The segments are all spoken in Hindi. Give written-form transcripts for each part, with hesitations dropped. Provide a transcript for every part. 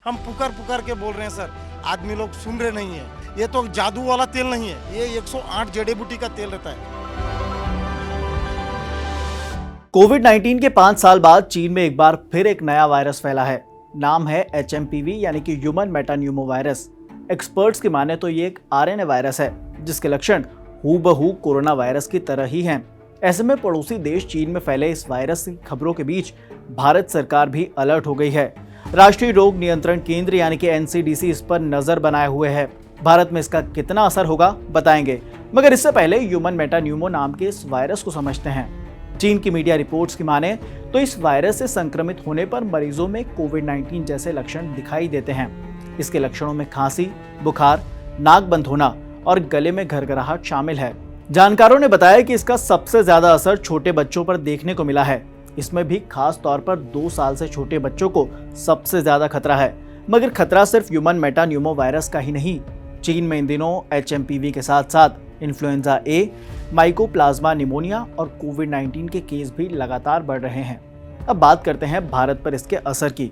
हम पुकार पुकार के बोल रहे हैं सर, आदमी लोग सुन रहे नहीं है। ये तो जादू वाला तेल नहीं है, ये 108 जड़ी बूटी का तेल रहता है। कोविड-19 के 5 साल बाद चीन में एक बार फिर एक नया वायरस फैला है। नाम है HMPV यानी कि ह्यूमन मेटान्यूमो वायरस। एक्सपर्ट्स की माने तो ये एक RNA वायरस है जिसके लक्षण हूबहू कोरोना वायरस की तरह ही हैं। ऐसे में पड़ोसी देश चीन में फैले इस वायरस की खबरों के बीच भारत सरकार भी अलर्ट हो गई है। राष्ट्रीय रोग नियंत्रण केंद्र यानी कि NCDC इस पर नजर बनाए हुए है। भारत में इसका कितना असर होगा बताएंगे, मगर इससे पहले ह्यूमन मेटान्यूमो नाम के इस वायरस को समझते हैं। चीन की मीडिया रिपोर्ट्स की माने तो इस वायरस से संक्रमित होने पर मरीजों में कोविड-19 जैसे लक्षण दिखाई देते हैं। इसके लक्षणों में खांसी, बुखार, नाक बंद होना और गले में घरघराहट शामिल है। जानकारों ने बताया कि इसका सबसे ज्यादा असर छोटे बच्चों पर देखने को मिला है। इसमें भी खास तौर पर 2 साल से छोटे बच्चों को सबसे ज्यादा खतरा है। मगर खतरा सिर्फ ह्यूमन मेटान्यूमो वायरस का ही नहीं। चीन में इन दिनों HMPV के साथ साथ इन्फ्लुएंजा A, माइकोप्लाज्मा निमोनिया और कोविड-19 के केस भी लगातार बढ़ रहे हैं। अब बात करते हैं भारत पर इसके असर की।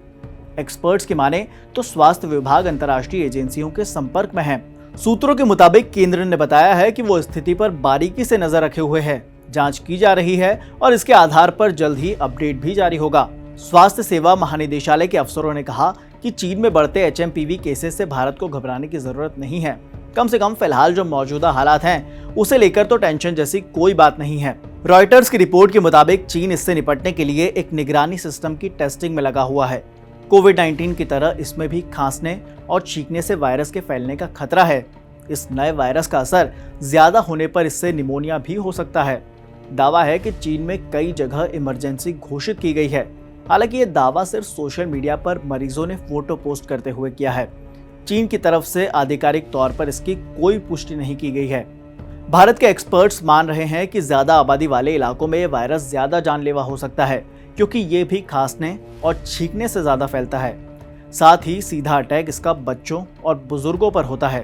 एक्सपर्ट्स की माने तो स्वास्थ्य विभाग अंतर्राष्ट्रीय एजेंसियों के संपर्क में है। सूत्रों के मुताबिक केंद्र ने बताया है कि वो स्थिति पर बारीकी से नजर रखे हुए है, जांच की जा रही है और इसके आधार पर जल्द ही अपडेट भी जारी होगा। स्वास्थ्य सेवा महानिदेशालय के अफसरों ने कहा कि चीन में बढ़ते HMPV केसेस से भारत को घबराने की जरूरत नहीं है। कम से कम फिलहाल जो मौजूदा हालात हैं उसे लेकर तो टेंशन जैसी कोई बात नहीं है। रॉयटर्स की रिपोर्ट के मुताबिक चीन इससे निपटने के लिए एक निगरानी सिस्टम की टेस्टिंग में लगा हुआ है। कोविड-19 की तरह इसमें भी खांसने और छींकने से वायरस के फैलने का खतरा है। इस नए वायरस का असर ज्यादा होने पर इससे निमोनिया भी हो सकता है। दावा है कि चीन में कई जगह इमरजेंसी घोषित की गई है। हालांकि ये दावा सिर्फ सोशल मीडिया पर मरीजों ने फोटो पोस्ट करते हुए किया है। चीन की तरफ से आधिकारिक तौर पर इसकी कोई पुष्टि नहीं की गई है। भारत के एक्सपर्ट्स मान रहे हैं कि ज्यादा आबादी वाले इलाकों में ये वायरस ज्यादा जानलेवा हो सकता है, क्योंकि ये भी खांसने और छींकने से ज्यादा फैलता है। साथ ही सीधा अटैक इसका बच्चों और बुजुर्गों पर होता है।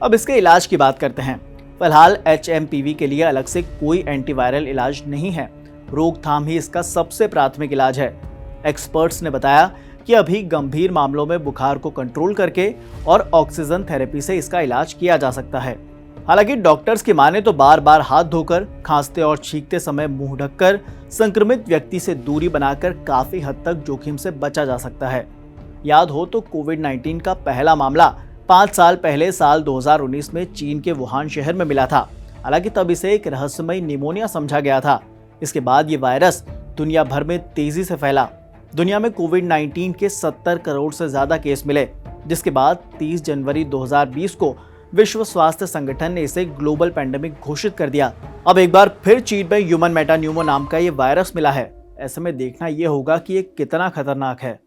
अब इसके इलाज की बात करते हैं। फिलहाल HMPV के लिए अलग से कोई एंटीवायरल इलाज नहीं है। रोकथाम ही इसका सबसे प्राथमिक इलाज है। एक्सपर्ट्स ने बताया कि अभी गंभीर मामलों में बुखार को कंट्रोल करके और ऑक्सीजन थेरेपी से इसका इलाज किया जा सकता है। हालांकि डॉक्टर्स की माने तो बार बार हाथ धोकर, खांसते और छींकते समय मुंह ढककर, संक्रमित व्यक्ति से दूरी बनाकर काफी हद तक जोखिम से बचा जा सकता है। याद हो तो कोविड-19 का पहला मामला 5 साल पहले साल 2019 में चीन के वुहान शहर में मिला था। हालांकि तब इसे एक रहस्यमयी निमोनिया समझा गया था। इसके बाद ये वायरस दुनिया भर में तेजी से फैला। दुनिया में कोविड-19 के 70 करोड़ से ज्यादा केस मिले, जिसके बाद 30 जनवरी 2020 को विश्व स्वास्थ्य संगठन ने इसे ग्लोबल पैंडेमिक घोषित कर दिया। अब एक बार फिर चीन में ह्यूमन मेटान्यूमो नाम का ये वायरस मिला है। ऐसे में देखना ये होगा कि ये कितना खतरनाक है।